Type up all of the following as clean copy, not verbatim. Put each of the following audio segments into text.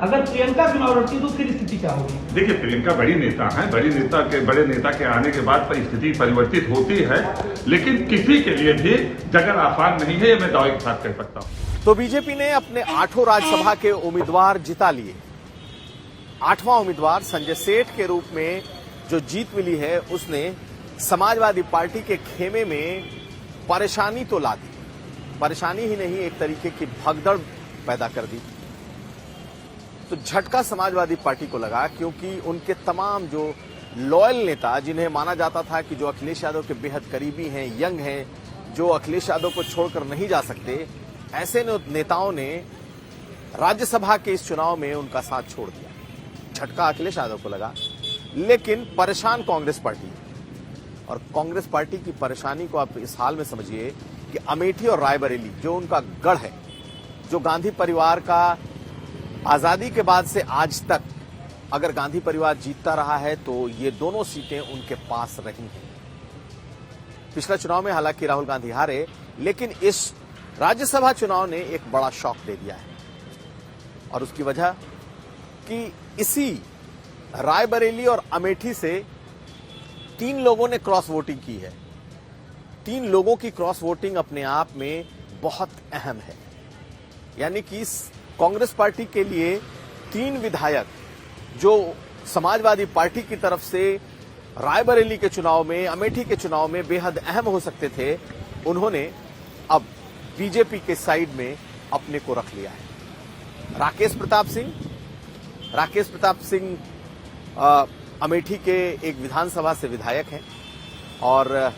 अगर प्रियंका चुनाव लड़ती तो फिर स्थिति क्या होगी? देखिए, प्रियंका बड़ी नेता है, बड़े नेता के आने के बाद स्थिति परिवर्तित होती है, लेकिन किसी के लिए भी जगह आसान नहीं है, ये मैं दावे के साथ कह सकता हूं। तो बीजेपी ने अपने 8 राज्यसभा के उम्मीदवार जिता लिए। 8वां उम्मीदवार संजय सेठ के रूप में जो जीत मिली है, उसने समाजवादी पार्टी के खेमे में परेशानी तो ला दी। परेशानी ही नहीं, एक तरीके की भगदड़ पैदा कर दी। तो झटका समाजवादी पार्टी को लगा, क्योंकि उनके तमाम जो लॉयल नेता, जिन्हें माना जाता था कि जो अखिलेश यादव के बेहद करीबी हैं, यंग हैं, जो अखिलेश यादव को छोड़कर नहीं जा सकते, ऐसे नेताओं ने राज्यसभा के इस चुनाव में उनका साथ छोड़ दिया। झटका अखिलेश यादव को लगा, लेकिन परेशान कांग्रेस पार्टी। और कांग्रेस पार्टी की परेशानी को आप इस हाल में समझिए कि अमेठी और रायबरेली जो उनका गढ़ है, जो गांधी परिवार का आजादी के बाद से आज तक अगर गांधी परिवार जीतता रहा है तो ये दोनों सीटें उनके पास रही हैं। पिछला चुनाव में हालांकि राहुल गांधी हारे, लेकिन इस राज्यसभा चुनाव ने एक बड़ा शॉक दे दिया है। और उसकी वजह कि इसी रायबरेली और अमेठी से 3 लोगों ने क्रॉस वोटिंग की है। 3 लोगों की क्रॉस वोटिंग अपने आप में बहुत अहम है। यानी कि कांग्रेस पार्टी के लिए 3 विधायक जो समाजवादी पार्टी की तरफ से रायबरेली के चुनाव में, अमेठी के चुनाव में बेहद अहम हो सकते थे, उन्होंने अब बीजेपी के साइड में अपने को रख लिया है। राकेश प्रताप सिंह अमेठी के एक विधानसभा से विधायक हैं और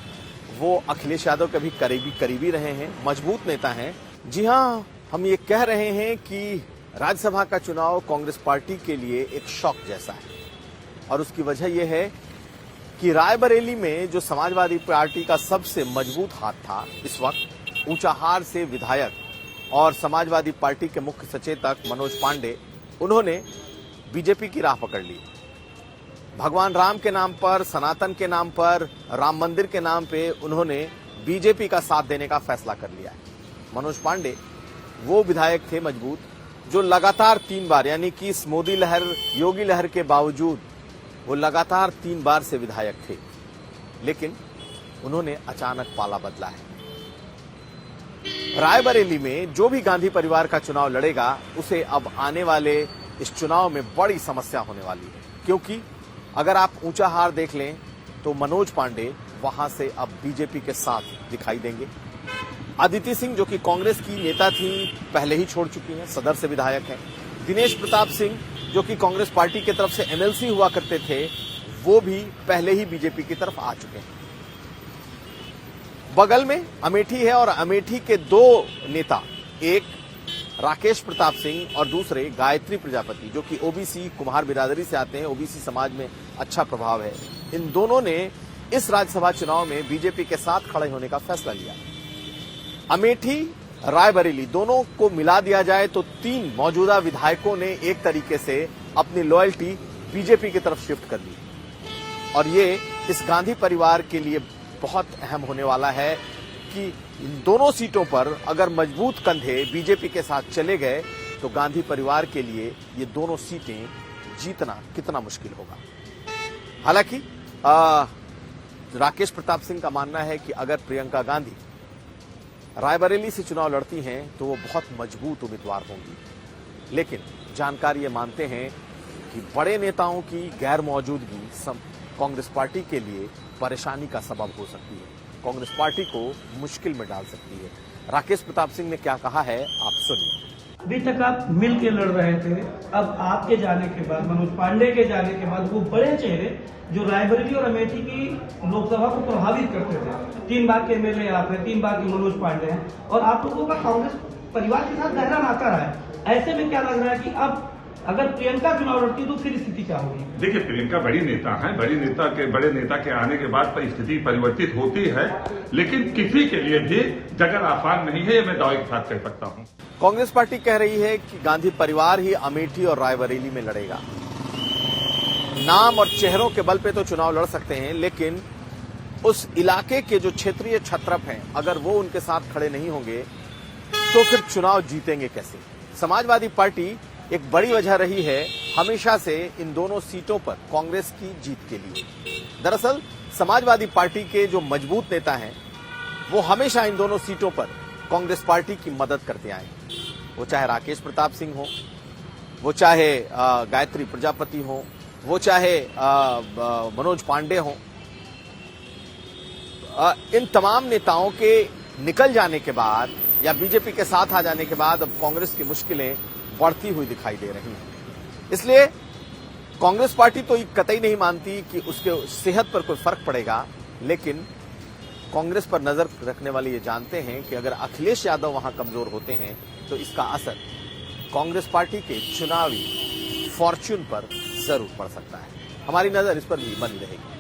वो अखिलेश यादव के भी करीबी रहे हैं, मजबूत नेता हैं। जी हां, हम ये कह रहे हैं कि राज्यसभा का चुनाव कांग्रेस पार्टी के लिए एक शॉक जैसा है। और उसकी वजह यह है कि रायबरेली में जो समाजवादी पार्टी का सबसे मजबूत हाथ था, इस वक्त ऊंचाहार से विधायक और समाजवादी पार्टी के मुख्य सचेतक मनोज पांडे, उन्होंने बीजेपी की राह पकड़ ली। भगवान राम के नाम पर, सनातन के नाम पर, राम मंदिर के नाम पे उन्होंने बीजेपी का साथ देने का फैसला कर लिया है। मनोज पांडे वो विधायक थे मजबूत, जो लगातार 3 बार, यानी कि इस मोदी लहर, योगी लहर के बावजूद वो लगातार 3 बार से विधायक थे, लेकिन उन्होंने अचानक पाला बदला है। रायबरेली में जो भी गांधी परिवार का चुनाव लड़ेगा, उसे अब आने वाले इस चुनाव में बड़ी समस्या होने वाली है। क्योंकि अगर आप ऊंचाहार देख लें तो मनोज पांडे वहां से अब बीजेपी के साथ दिखाई देंगे। अदिति सिंह, जो कि कांग्रेस की नेता थी, पहले ही छोड़ चुकी हैं, सदर से विधायक हैं। दिनेश प्रताप सिंह, जो कि कांग्रेस पार्टी की तरफ से एमएलसी हुआ करते थे, वो भी पहले ही बीजेपी की तरफ आ चुके हैं। बगल में अमेठी है और अमेठी के 2 नेता, एक राकेश प्रताप सिंह और दूसरे गायत्री प्रजापति, जो कि ओबीसी कुम्हार बिरादरी से आते हैं, ओबीसी समाज में अच्छा प्रभाव है। इन दोनों ने इस राज्यसभा चुनाव में बीजेपी के साथ खड़े होने का फैसला लिया। अमेठी, रायबरेली दोनों को मिला दिया जाए तो 3 मौजूदा विधायकों ने एक तरीके से अपनी लॉयल्टी बीजेपी की तरफ शिफ्ट कर ली। और ये इस गांधी परिवार के लिए बहुत अहम होने वाला है कि इन दोनों सीटों पर अगर मजबूत कंधे बीजेपी के साथ चले गए तो गांधी परिवार के लिए ये दोनों सीटें जीतना कितना मुश्किल होगा। हालांकि राकेश प्रताप सिंह का मानना है कि अगर प्रियंका गांधी रायबरेली से चुनाव लड़ती हैं तो वो बहुत मजबूत उम्मीदवार होंगी, लेकिन जानकार ये मानते हैं कि बड़े नेताओं की गैर मौजूदगी कांग्रेस पार्टी के लिए परेशानी का सबब हो सकती है, कांग्रेस पार्टी को मुश्किल में डाल सकती है। राकेश प्रताप सिंह ने क्या कहा है, आप सुनिए। अभी तक आप मिल के लड़ रहे थे, अब आपके जाने के बाद, मनोज पांडे के जाने के बाद, वो बड़े चेहरे जो रायबरेली और अमेठी की लोकसभा को प्रभावित करते थे, 3 बार के एमएलए आप हैं, 3 बार के मनोज पांडे हैं, और आप लोगों का कांग्रेस परिवार के साथ गहरा नाता रहा है। ऐसे में क्या लग रहा है कि अब अगर प्रियंका चुनाव लड़ती तो फिर स्थिति क्या होगी? देखिए, प्रियंका बड़ी नेता है, बड़े नेता के आने के बाद स्थिति परिवर्तित होती है, लेकिन किसी के लिए भी जगह आसान नहीं है, ये मैं दावे के साथ कह सकता हूं। कांग्रेस पार्टी कह रही है कि गांधी परिवार ही अमेठी और रायबरेली में लड़ेगा। नाम और चेहरों के बल पे तो चुनाव लड़ सकते हैं, लेकिन उस इलाके के जो क्षेत्रीय छत्रप हैं, अगर वो उनके साथ खड़े नहीं होंगे तो फिर चुनाव जीतेंगे कैसे? समाजवादी पार्टी एक बड़ी वजह रही है हमेशा से इन दोनों सीटों पर कांग्रेस की जीत के लिए। दरअसल समाजवादी पार्टी के जो मजबूत नेता हैं वो हमेशा इन दोनों सीटों पर कांग्रेस पार्टी की मदद करते आए, वो चाहे राकेश प्रताप सिंह हो, वो चाहे गायत्री प्रजापति हो, वो चाहे मनोज पांडे हो। इन तमाम नेताओं के निकल जाने के बाद या बीजेपी के साथ आ जाने के बाद अब कांग्रेस की मुश्किलें बढ़ती हुई दिखाई दे रही हैं। इसलिए कांग्रेस पार्टी तो ये कतई नहीं मानती कि उसके सेहत पर कोई फर्क पड़ेगा, लेकिन कांग्रेस पर नजर रखने वाले ये जानते हैं कि अगर अखिलेश यादव वहां कमजोर होते हैं तो इसका असर कांग्रेस पार्टी के चुनावी फॉर्च्यून पर जरूर पड़ सकता है। हमारी नजर इस पर भी बनी रहेगी।